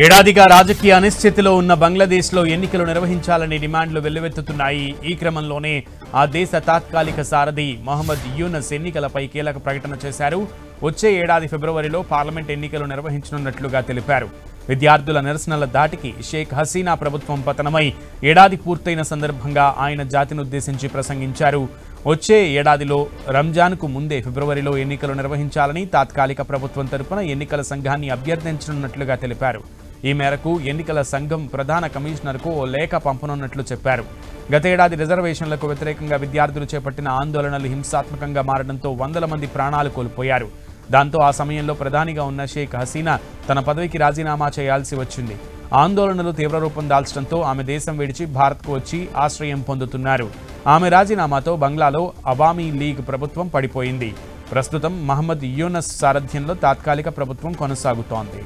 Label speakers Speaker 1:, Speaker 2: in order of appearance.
Speaker 1: ఏడాదిగా రాజకీయ అనిశ్చితిలో ఉన్న బంగ్లాదేశ్లో ఎన్నికలు నిర్వహించాలని డిమాండ్లు వెల్లువెత్తుతున్నాయి. ఈ క్రమంలోనే ఆ దేశ తాత్కాలిక సారథి మొహమ్మద్ యూనస్ ఎన్నికలపై కీలక ప్రకటన చేశారు. వచ్చే ఏడాది ఫిబ్రవరిలో పార్లమెంట్ ఎన్నికలు నిర్వహించనున్నట్లుగా తెలిపారు. విద్యార్థుల నిరసనల దాటికి షేక్ హసీనా ప్రభుత్వం పతనమై ఏడాది పూర్తయిన సందర్భంగా ఆయన జాతిని ఉద్దేశించి ప్రసంగించారు. వచ్చే ఏడాదిలో రంజాన్కు ముందే ఫిబ్రవరిలో ఎన్నికలు నిర్వహించాలని తాత్కాలిక ప్రభుత్వం తరపున ఎన్నికల సంఘాన్ని అభ్యర్థించనున్నట్లుగా తెలిపారు. ఈ మేరకు ఎన్నికల సంఘం ప్రధాన కమిషనర్కు ఓ లేఖ పంపనున్నట్లు చెప్పారు. గతేడాది రిజర్వేషన్లకు వ్యతిరేకంగా విద్యార్థులు చేపట్టిన ఆందోళనలు హింసాత్మకంగా మారడంతో వందల మంది ప్రాణాలు కోల్పోయారు. దాంతో ఆ సమయంలో ప్రధానిగా ఉన్న షేక్ హసీనా తన పదవికి రాజీనామా చేయాల్సి వచ్చింది. ఆందోళనలు తీవ్ర రూపం దాల్చడంతో ఆమె దేశం విడిచి భారత్కు వచ్చి ఆశ్రయం పొందుతున్నారు. ఆమె రాజీనామాతో బంగ్లాలో అవామీ లీగ్ ప్రభుత్వం పడిపోయింది. ప్రస్తుతం మహమ్మద్ యూనస్ సారథ్యంలో తాత్కాలిక ప్రభుత్వం కొనసాగుతోంది.